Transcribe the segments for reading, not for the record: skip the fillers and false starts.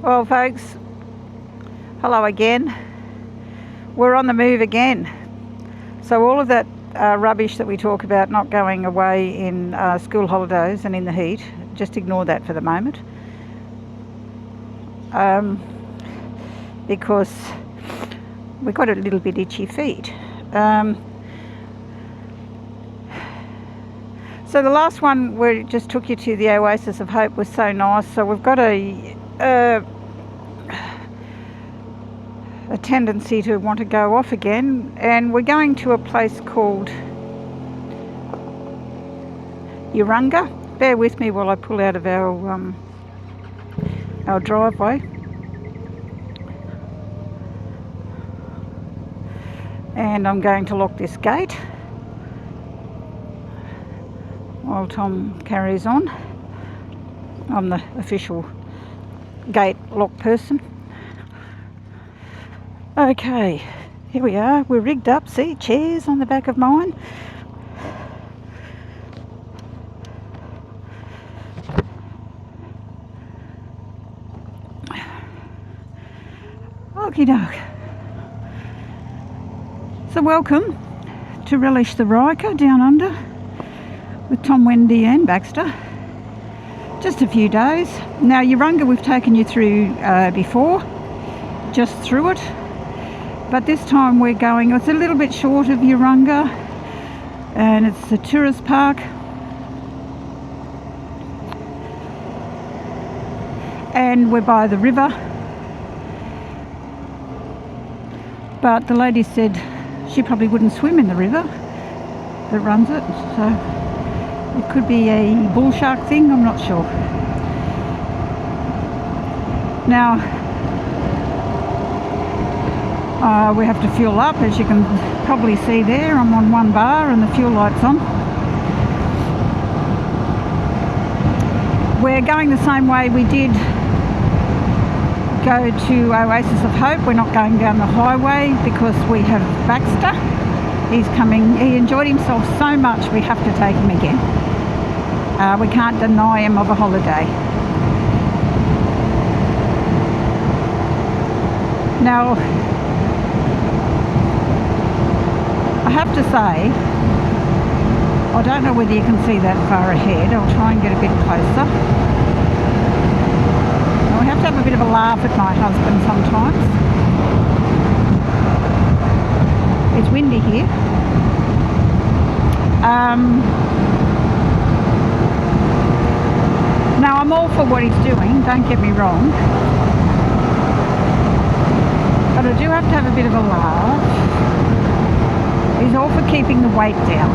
Well, folks, hello again. We're on the move again. So all of that rubbish that we talk about not going away in school holidays and in the heat, just ignore that for the moment. Because we got a little bit itchy feet. So the last one we just took you to, the Oasis of Hope, was so nice. So we've got a tendency to want to go off again, and we're going to a place called Urunga. Bear with me while I pull out of our driveway. And I'm going to lock this gate while Tom carries on. I'm the official gate lock person. Okay, here we are. We're rigged up. See, chairs on the back of mine. Okie doke. So welcome to Relish the Ryker down under with Tom, Wendy and Baxter. Just a few days. Now Urunga we've taken you through before, just through it. But this time we're going, it's a little bit short of Urunga, and it's a tourist park. And we're by the river. But the lady said she probably wouldn't swim in the river that runs it, so it could be a bull shark thing, I'm not sure. Now, we have to fuel up, as you can probably see there. I'm on one bar and the fuel light's on. We're going the same way we did go to Oasis of Hope. We're not going down the highway because we have Baxter. He's coming. He enjoyed himself so much we have to take him again. We can't deny him of a holiday. Now, I have to say, I don't know whether you can see that far ahead. I'll try and get a bit closer. I have to have a bit of a laugh at my husband sometimes. It's windy here. Now I'm all for what he's doing, don't get me wrong. But I do have to have a bit of a laugh. He's all for keeping the weight down.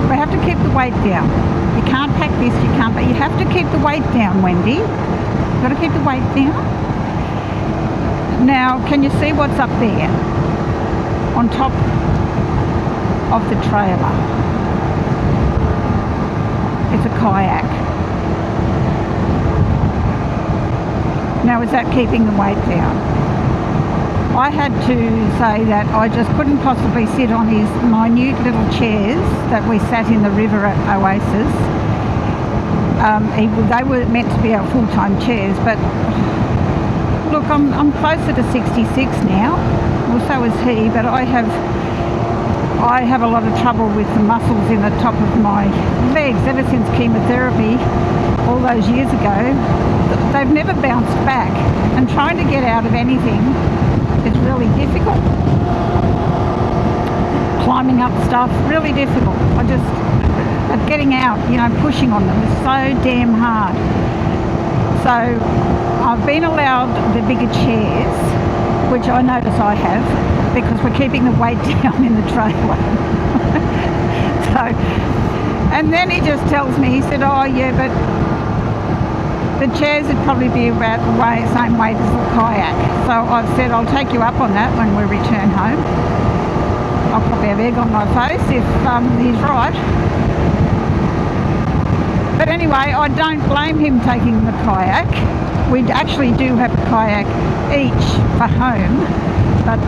We have to keep the weight down. You can't pack this, you can't, but you have to keep the weight down, Wendy. You've got to keep the weight down. Now, can you see what's up there? On top of the trailer. It's a kayak. Now, is that keeping the weight down? I had to say that I just couldn't possibly sit on his minute little chairs that we sat in the river at Oasis. They were meant to be our full-time chairs, but look, I'm closer to 66 now. Well, so is he, but I have a lot of trouble with the muscles in the top of my legs ever since chemotherapy all those years ago. They've never bounced back, and trying to get out of anything is really difficult. Climbing up stuff, really difficult. Getting out, pushing on them is so damn hard. So I've been allowed the bigger chairs, which I notice I have, because we're keeping the weight down in the trailer. And then he just tells me, he said, oh yeah, but the chairs would probably be about the same weight as the kayak. So I've said I'll take you up on that when we return home. I'll probably have egg on my face if he's right. But anyway, I don't blame him taking the kayak. We actually do have a kayak each for home, but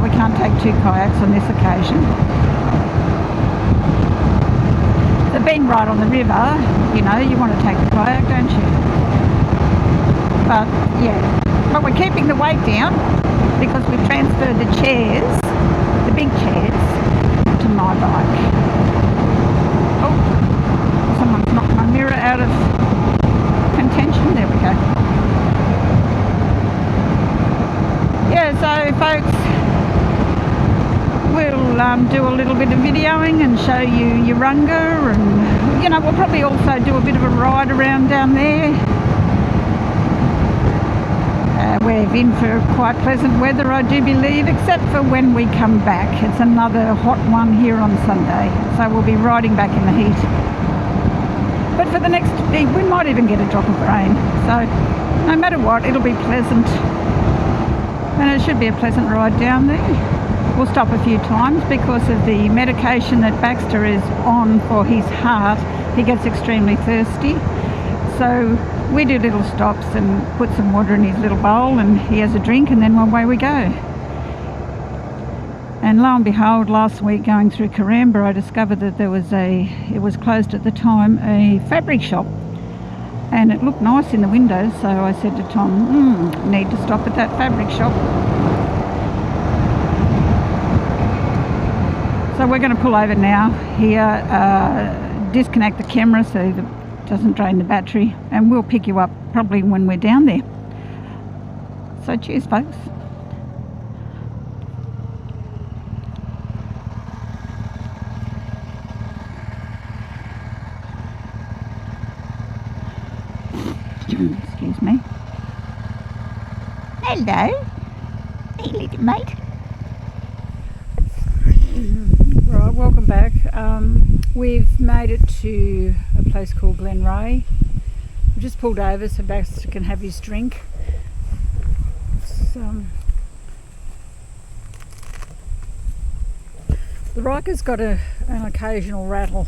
we can't take two kayaks on this occasion. They've been right on the river, you want to take the kayak, don't you? but yeah. But we're keeping the weight down because we've transferred the chairs, the big chairs, to my bike. Oh, someone's knocked my mirror out of contention. There we go. Yeah, so folks, we'll do a little bit of videoing and show you Urunga, and you know, we'll probably also do a bit of a ride around down there. We're in for quite pleasant weather, I do believe, except for when we come back. It's another hot one here on Sunday, so we'll be riding back in the heat. But for the next week, we might even get a drop of rain, so no matter what, it'll be pleasant. And it should be a pleasant ride down there. We'll stop a few times because of the medication that Baxter is on for his heart. He gets extremely thirsty. So we do little stops and put some water in his little bowl and he has a drink, and then away we go. And lo and behold, last week going through Karamba, I discovered that there was it was closed at the time, a fabric shop. And it looked nice in the windows, so I said to Tom, need to stop at that fabric shop. So we're going to pull over now here, disconnect the camera so that it doesn't drain the battery, and we'll pick you up probably when we're down there. So cheers, folks. Excuse me. Hello. Hey, little mate. Right, welcome back. We've made it to a place called Glenray. We've just pulled over so Baxter can have his drink. The Ryker's got an occasional rattle.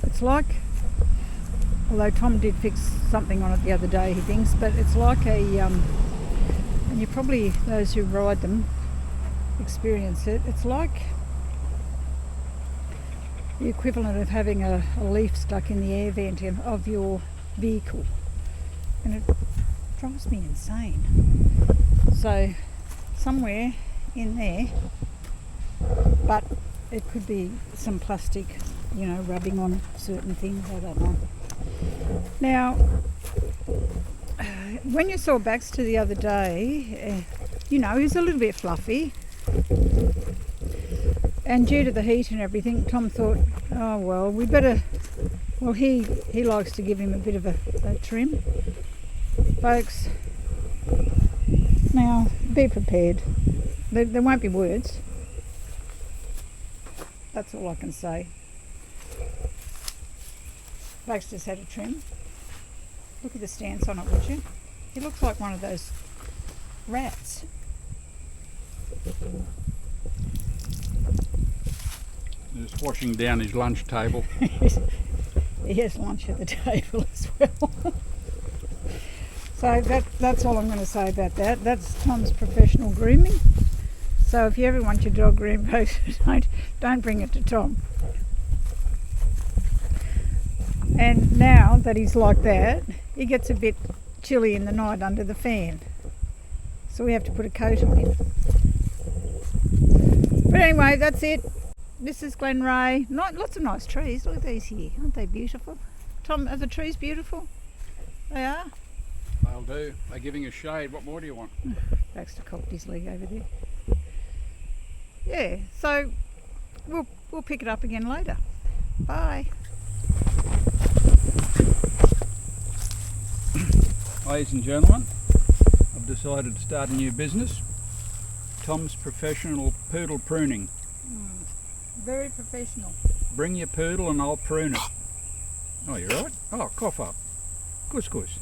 It's like, although Tom did fix something on it the other day, he thinks, but it's like and you probably, those who ride them experience it, it's like the equivalent of having a leaf stuck in the air vent of your vehicle, and it drives me insane. So somewhere in there, but it could be some plastic, you know, rubbing on certain things, I don't know. Now, when you saw Baxter the other day, you know, he was a little bit fluffy. And due to the heat and everything, Tom thought, oh well, we better, well, he likes to give him a bit of a trim. Folks, now be prepared. There won't be words. That's all I can say. Baxter's had a trim. Look at the stance on it, would you? He looks like one of those rats. Just washing down his lunch table. He has lunch at the table as well. So that's all I'm going to say about that. That's Tom's professional grooming. So if you ever want your dog groomed, don't bring it to Tom. And now that he's like that, he gets a bit chilly in the night under the fan. So we have to put a coat on him. But anyway, that's it. This is Glenray. Lots of nice trees. Look at these here. Aren't they beautiful? Tom, are the trees beautiful? They are? They'll do. They're giving us shade. What more do you want? Baxter cocked his leg over there. Yeah, so we'll pick it up again later. Bye. Ladies and gentlemen, I've decided to start a new business. Tom's Professional Poodle Pruning. Very professional. Bring your poodle and I'll prune it. Oh, you're right. Oh, cough up. Couscous.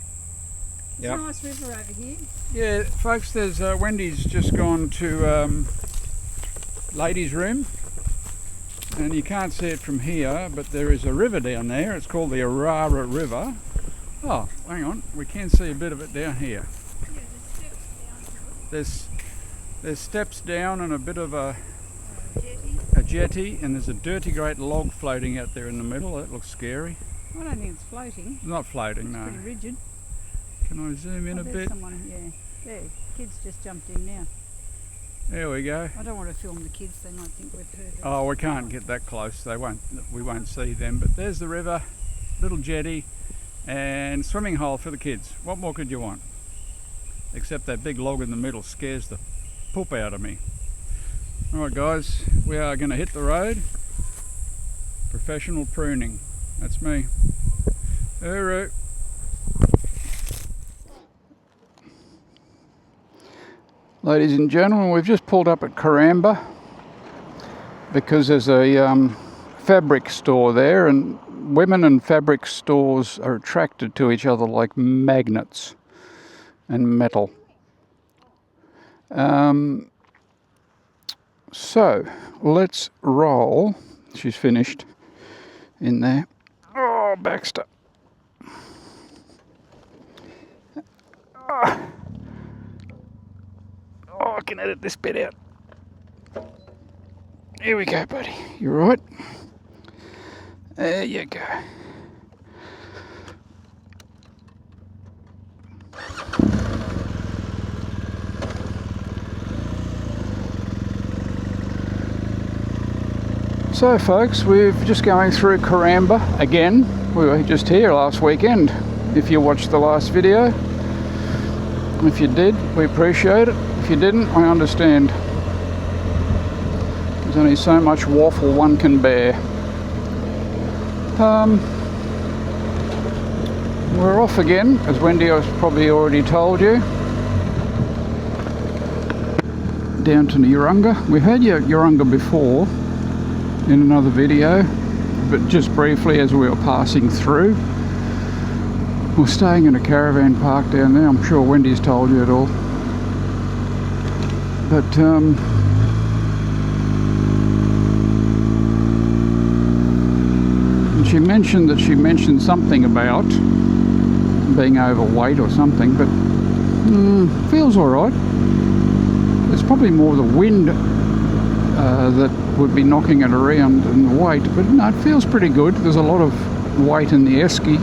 There's a nice river over here. Yeah, folks, there's Wendy's just gone to ladies' room, and you can't see it from here, but there is a river down there. It's called the Arara River. Oh, hang on, we can see a bit of it down here. Yeah, There's steps down and a bit of a jetty, and there's a dirty great log floating out there in the middle. That looks scary. I don't think it's floating. It's not floating, It's no. pretty rigid. Can I zoom in a there's bit? someone, yeah. There, kids just jumped in now. There we go. I don't want to film the kids, they might think we've heard them. Oh, we can't get that close. We won't see them. But there's the river, little jetty, and swimming hole for the kids. What more could you want? Except that big log in the middle scares the poop out of me. All right, guys, we are going to hit the road. Professional pruning. That's me. Hooroo. Ladies and gentlemen, we've just pulled up at Karamba because there's a fabric store there, and women and fabric stores are attracted to each other like magnets and metal. So let's roll. She's finished in there. Oh, Baxter. Oh, I can edit this bit out. Here we go, buddy. You right? There you go. So folks, we're just going through Karamba again. We were just here last weekend, if you watched the last video. If you did, we appreciate it. If you didn't, I understand. There's only so much waffle one can bear. We're off again, as Wendy has probably already told you. Down to Urunga. We've had Urunga before in another video, but just briefly as we were passing through. We're staying in a caravan park down there. I'm sure Wendy's told you it all. But and she mentioned something about being overweight or something, but feels alright. It's probably more the wind that would be knocking it around and the weight, but no, it feels pretty good. There's a lot of weight in the esky,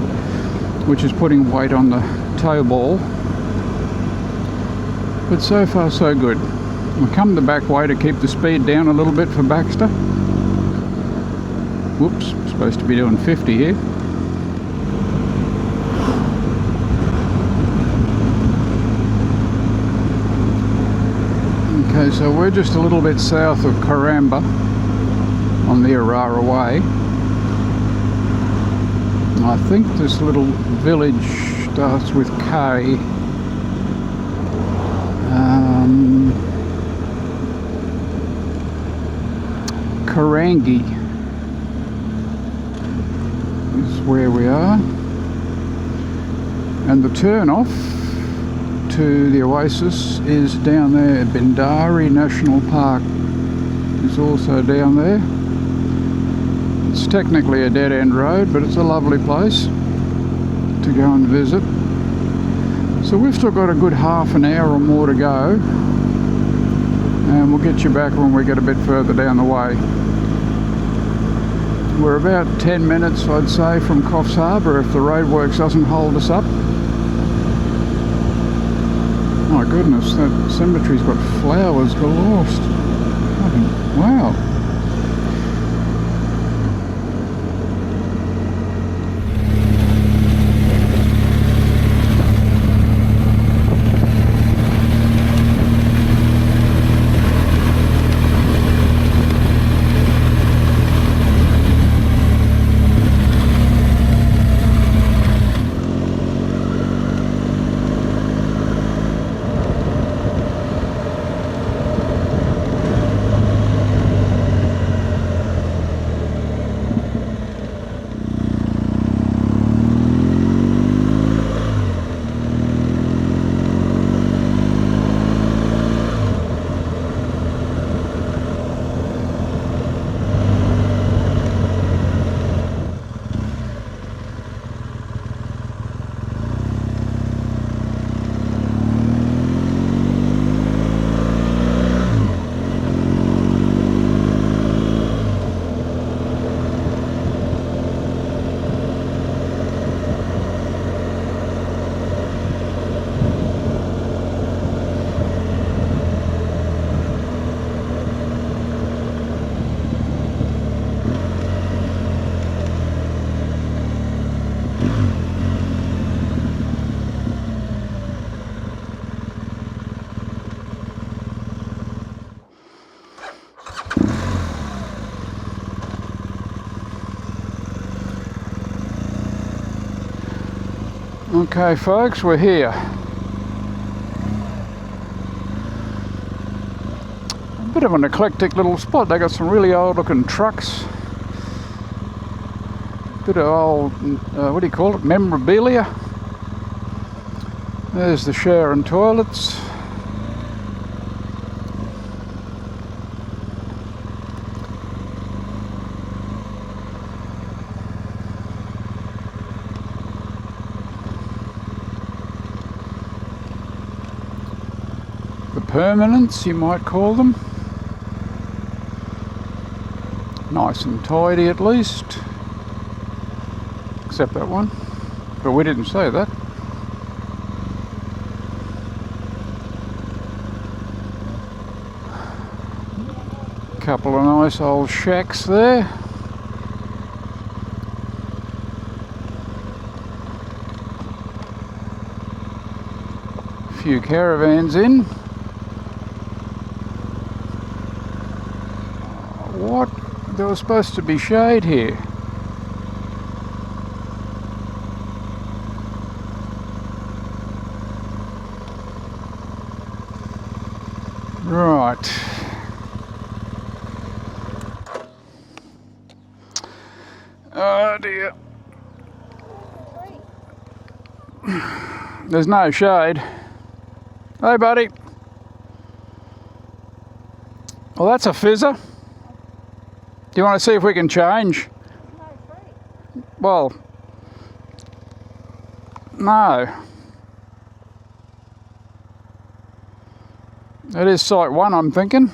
which is putting weight on the tow ball, but so far so good. We'll come the back way to keep the speed down a little bit for Baxter. Whoops, supposed to be doing 50 here. Okay, so we're just a little bit south of Karamba on the Arara Way. I think this little village starts with K. Karangi is where we are. And the turn off to the oasis is down there. Bindari National Park is also down there. It's technically a dead-end road, but it's a lovely place to go and visit. So we've still got a good half an hour or more to go, and we'll get you back when we get a bit further down the way. We're about 10 minutes, I'd say, from Coffs Harbour if the roadworks doesn't hold us up. My goodness, that cemetery's got flowers galore. Wow. Okay folks, we're here. A bit of an eclectic little spot. They got some really old looking trucks. Bit of old, what do you call it, memorabilia. There's the shower and toilets. The permanents, you might call them. Nice and tidy at least. Except that one. But we didn't say that. Couple of nice old shacks there. A few caravans in. What? There was supposed to be shade here. Right. Oh dear. There's no shade. Hey buddy. Well, that's a fizzer. Do you want to see if we can change? Well, no. It is site one, I'm thinking.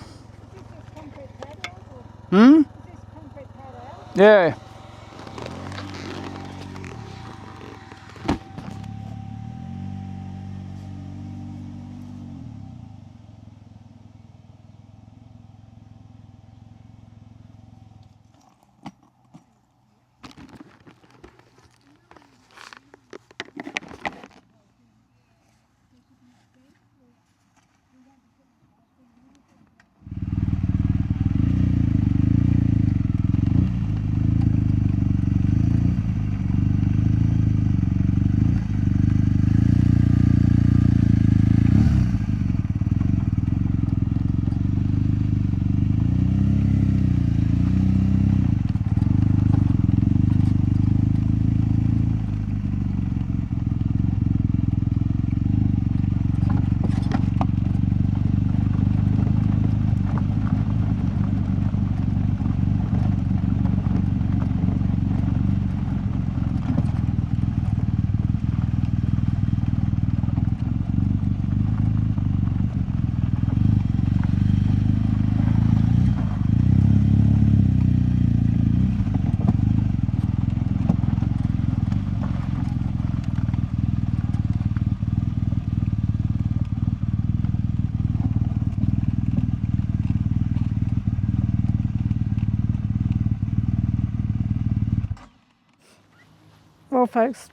Hmm? Yeah. Well folks,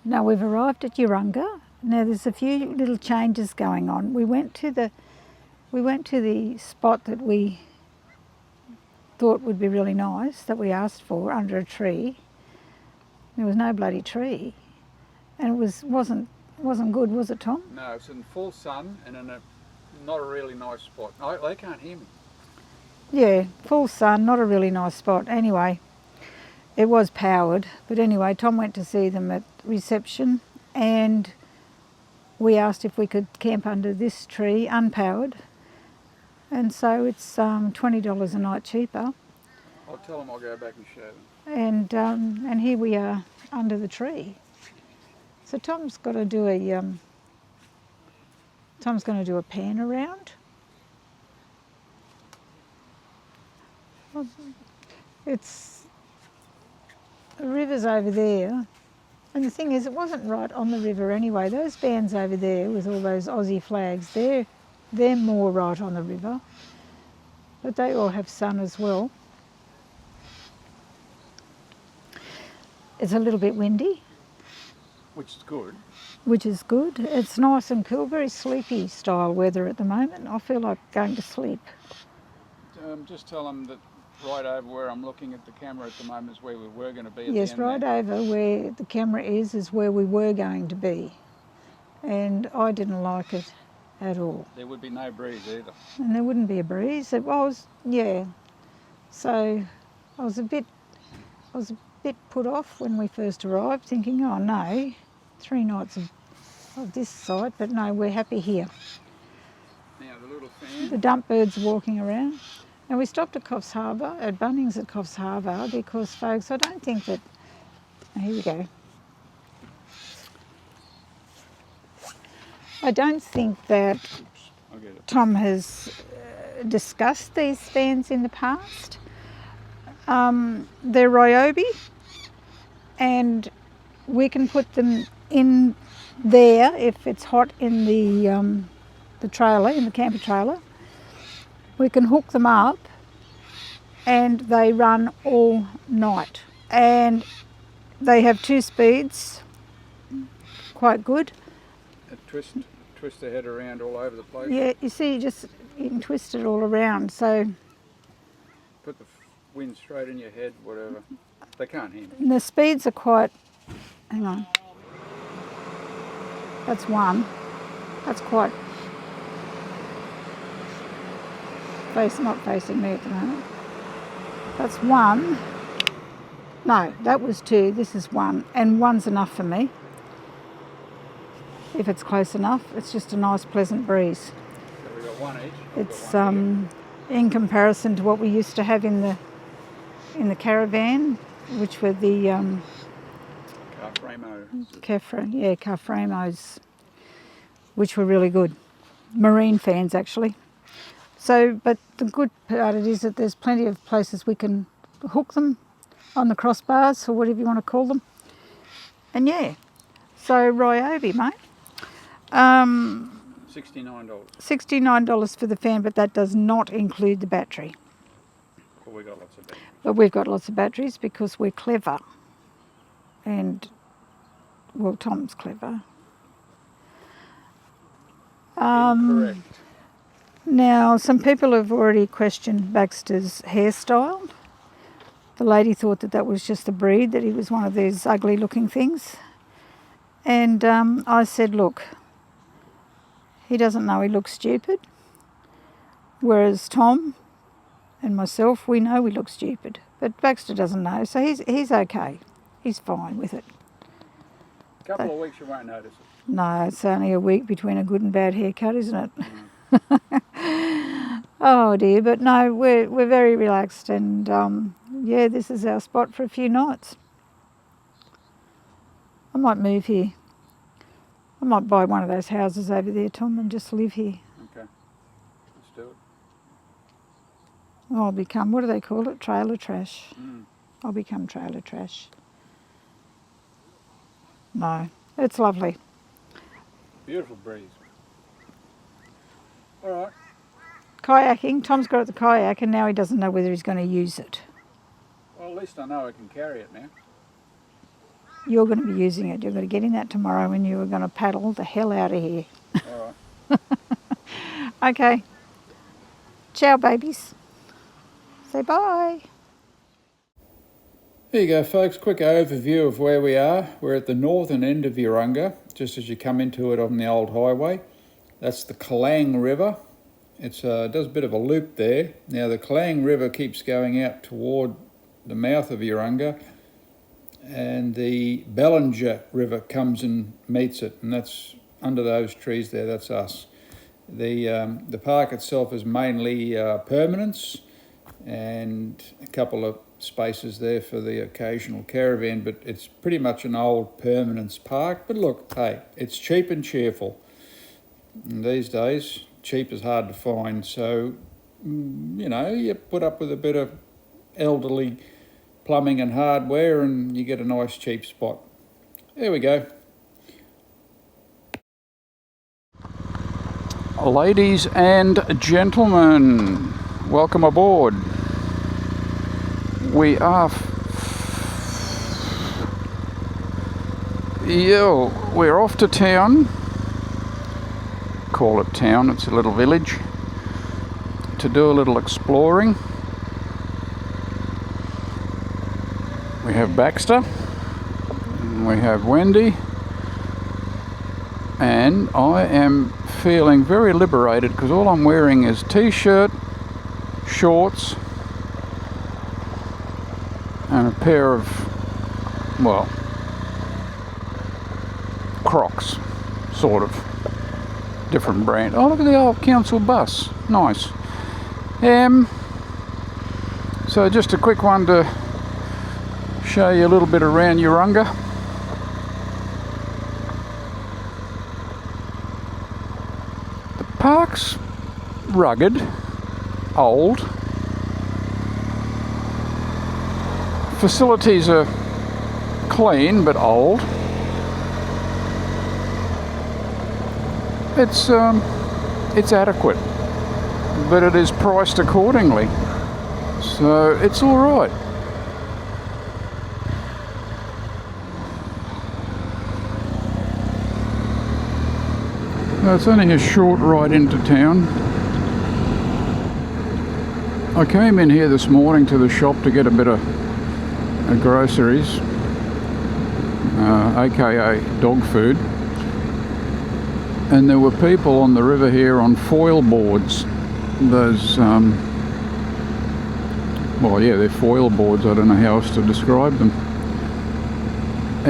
now we've arrived at Urunga. Now there's a few little changes going on. We went to the spot that we thought would be really nice, that we asked for, under a tree. There was no bloody tree. And it wasn't good, was it, Tom? No, it's in full sun and in a not a really nice spot. They can't hear me. Yeah, full sun, not a really nice spot. Anyway, it was powered, but anyway, Tom went to see them at reception and we asked if we could camp under this tree, unpowered. And so it's $20 a night cheaper. I'll tell them I'll go back and show them. And here we are under the tree. So Tom's got to do a pan around. It's the river's over there, and the thing is, it wasn't right on the river anyway. Those bands over there with all those Aussie flags, they're more right on the river, but they all have sun as well. It's a little bit windy. Which is good. Which is good. It's nice and cool, very sleepy style weather at the moment. I feel like going to sleep. Just tell them that right over where I'm looking at the camera at the moment is where we were going to be at Yes, the end right there. over where the camera is where we were going to be. And I didn't like it at all. There would be no breeze either. And there wouldn't be a breeze. So I was a bit put off when we first arrived, thinking, oh no, 3 nights of this site, but no, we're happy here. Now the little fan. The dump birds walking around. And we stopped at Coffs Harbour, at Bunnings at Coffs Harbour, because folks, I don't think that, here we go. I don't think that I'll get it. Tom has discussed these stands in the past. They're Ryobi, and we can put them in there if it's hot in the trailer, in the camper trailer. We can hook them up and they run all night. And they have 2 speeds, quite good. Twist the head around all over the place. Yeah, you see, you can twist it all around. So Put the wind straight in your head, whatever. They can't hear me. and the speeds are quite, hang on. That's one. That's quite, not facing me at the moment. That's 1. No, that was 2. This is 1. And 1's enough for me. If it's close enough, it's just a nice pleasant breeze. So we've got 1 each. It's in comparison to what we used to have in the caravan, which were the Carframos, which were really good. Marine fans actually. So, but the good part of it is that there's plenty of places we can hook them on the crossbars or whatever you want to call them. And yeah, so Ryobi, mate. $69. $69 for the fan, but that does not include the battery. Well, we got lots of batteries. But we've got lots of batteries because we're clever. And, well, Tom's clever. Incorrect. Now, some people have already questioned Baxter's hairstyle. The lady thought that was just a breed, that he was one of these ugly looking things. And I said, look, he doesn't know he looks stupid. Whereas Tom and myself, we know we look stupid. But Baxter doesn't know, so he's okay. He's fine with it. A couple of weeks you won't notice it. No, it's only a week between a good and bad haircut, isn't it? Oh dear, but no, we're very relaxed, and yeah, this is our spot for a few nights. I might move here. I might buy one of those houses over there, Tom, and just live here. Okay, let's do it. I'll become, what do they call it? Trailer trash. I'll become trailer trash. No, it's lovely. Beautiful breeze. All right. Kayaking. Tom's got the kayak and now he doesn't know whether he's going to use it. Well, at least I know I can carry it now. You're going to be using it. You're going to get in that tomorrow and you are going to paddle the hell out of here. All right. Okay. Ciao, babies. Say bye. There you go, folks. Quick overview of where we are. We're at the northern end of Urunga, just as you come into it on the old highway. That's the Klang River. It does a bit of a loop there. Now the Klang River keeps going out toward the mouth of Urunga, and the Bellinger River comes and meets it, and that's under those trees there. That's us. The park itself is mainly permanents, and a couple of spaces there for the occasional caravan, but it's pretty much an old permanence park. But look, hey, it's cheap and cheerful. And these days, cheap is hard to find, so you know, you put up with a bit of elderly plumbing and hardware and you get a nice cheap spot. There we go. Ladies and gentlemen, welcome aboard. We are we're off to town. Call it town, it's a little village, to do a little exploring. We have Baxter, and we have Wendy, and I am feeling very liberated because all I'm wearing is t-shirt, shorts, and a pair of, well, Crocs, sort of. Different brand. Oh, look at the old council bus. Nice. So just a quick one to show you a little bit around Urunga. The park's rugged, old. Facilities are clean but old. It's adequate, but it is priced accordingly, so it's all right. It's only a short ride into town. I came in here this morning to the shop to get a bit of groceries, aka dog food. And there were people on the river here on foil boards. Those, well, yeah, they're foil boards. I don't know how else to describe them.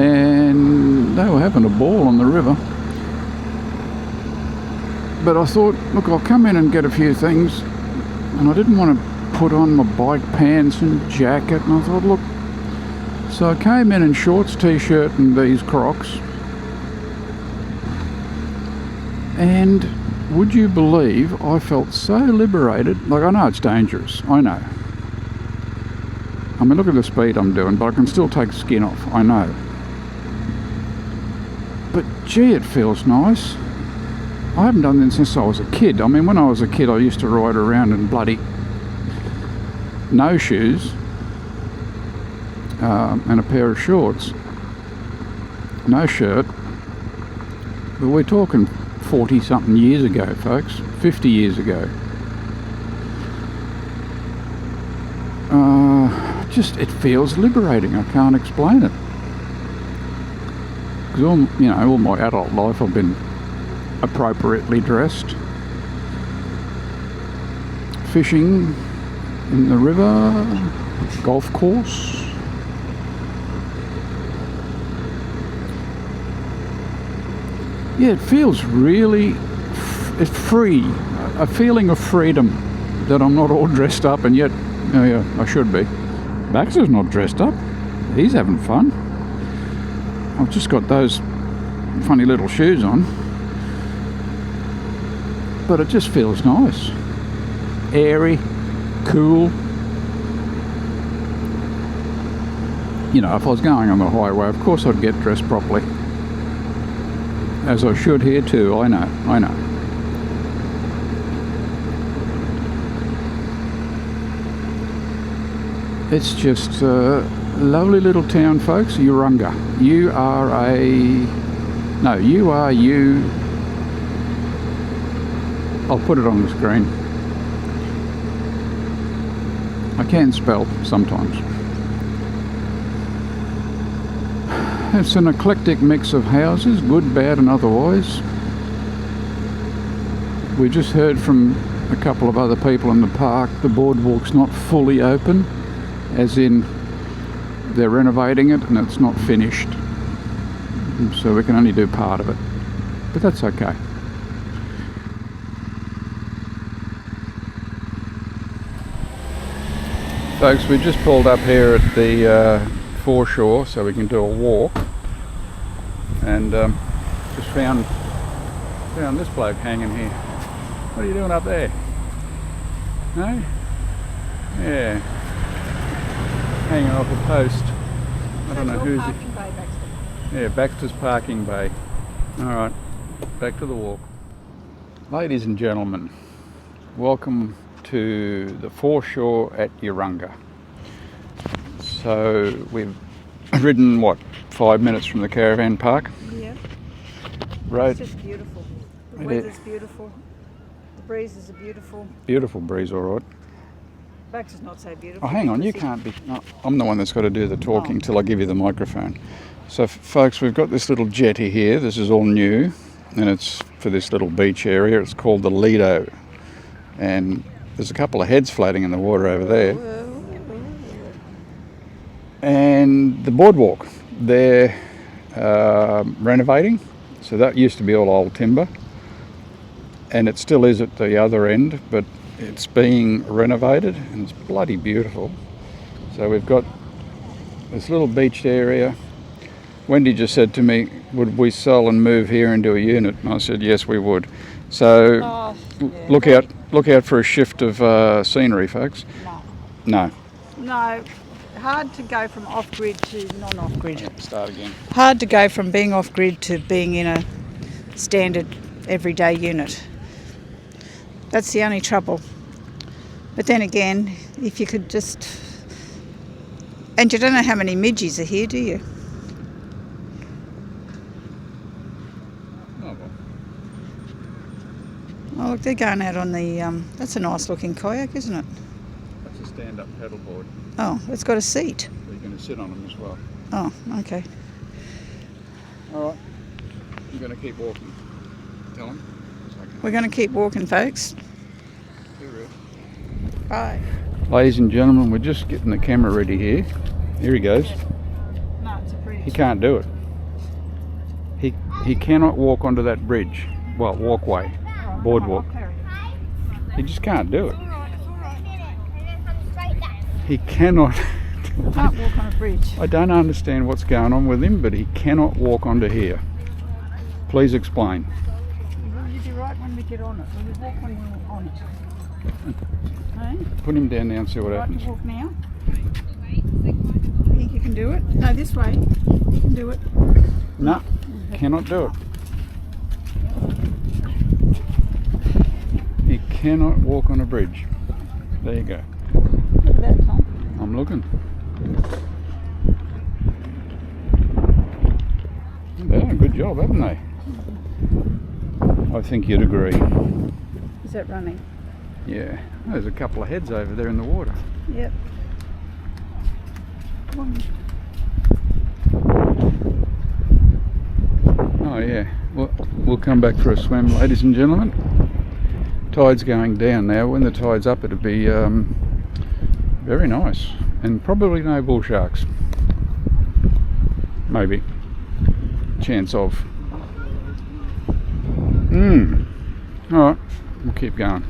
And they were having a ball on the river. But I thought, look, I'll come in and get a few things. And I didn't want to put on my bike pants and jacket. And I thought, look. So I came in shorts, t-shirt, and these Crocs. And would you believe I felt so liberated? Like, I know it's dangerous, I know. I mean, look at the speed I'm doing, but I can still take skin off, I know. But gee, it feels nice. I haven't done this since I was a kid. I mean, when I was a kid, I used to ride around in bloody no shoes and a pair of shorts. No shirt. But we're talking 40 something years ago, folks, 50 years ago. Just, it feels liberating. I can't explain it. Because all my adult life I've been appropriately dressed. Fishing in the river, golf course. Yeah, it feels really it's free, a feeling of freedom that I'm not all dressed up, and yet, yeah, I should be. Baxter's not dressed up. He's having fun. I've just got those funny little shoes on. But it just feels nice. Airy, cool. You know, if I was going on the highway, of course I'd get dressed properly. As I should here too, I know. It's just a lovely little town, folks. Urunga. You are you. I'll put it on the screen. I can spell sometimes. It's an eclectic mix of houses, good, bad and otherwise. We just heard from a couple of other people in the park. The boardwalk's not fully open, as in they're renovating it and it's not finished. So we can only do part of it. But that's okay. Folks, we just pulled up here at the foreshore so we can do a walk, and just found this bloke hanging here. What are you doing up there? No? Yeah. Hanging off a post. I don't know who's it. Yeah, Baxter's parking bay. Alright, back to the walk. Ladies and gentlemen, welcome to the foreshore at Urunga. So we've ridden, 5 minutes from the caravan park? Yeah. Road. It's just beautiful. The weather's beautiful. The breezes are beautiful. Beautiful breeze, all right. Bax is not so beautiful. Oh, hang on, you can't be... No, I'm the one that's got to do the talking till I give you the microphone. So, folks, we've got this little jetty here. This is all new, and it's for this little beach area. It's called the Lido. And there's a couple of heads floating in the water over there. And the boardwalk, they're renovating. So that used to be all old timber. And it still is at the other end, but it's being renovated and it's bloody beautiful. So we've got this little beached area. Wendy just said to me, would we sell and move here into a unit? And I said, yes, we would. So look out for a shift of scenery, folks. No. Hard to go from off-grid to non-off-grid. Yeah, start again. Hard to go from being off-grid to being in a standard everyday unit. That's the only trouble. But then again, if you could just... And you don't know how many midges are here, do you? Oh, well. Oh, look, they're going out on the... that's a nice looking kayak, isn't it? That's a stand-up paddleboard. Oh, it's got a seat. You're going to sit on them as well. Oh, okay. All right. You're going to keep walking. Tell them. We're going to keep walking, folks. Bye. Ladies and gentlemen, we're just getting the camera ready here. Here he goes. No, it's a bridge. He can't do it. He cannot walk onto that bridge. Well, walkway. Boardwalk. He just can't do it. He cannot. Can't walk on a bridge. I don't understand what's going on with him, but he cannot walk onto here. Please explain. Will you be right when we get on it? Will you walk when we're on it? Hey? Put him down now and see what happens. Right to walk now? You think you can do it? No, this way. You can do it. No, cannot do it. He cannot walk on a bridge. There you go. Look at that, Tom. I'm looking. They've done a good job, haven't they? I think you'd agree. Is that running? Yeah. There's a couple of heads over there in the water. Yep. Oh yeah. We'll come back for a swim, ladies and gentlemen. Tide's going down now. When the tide's up, it'll be very nice. And probably no bull sharks. Maybe. Chance of. Alright, we'll keep going.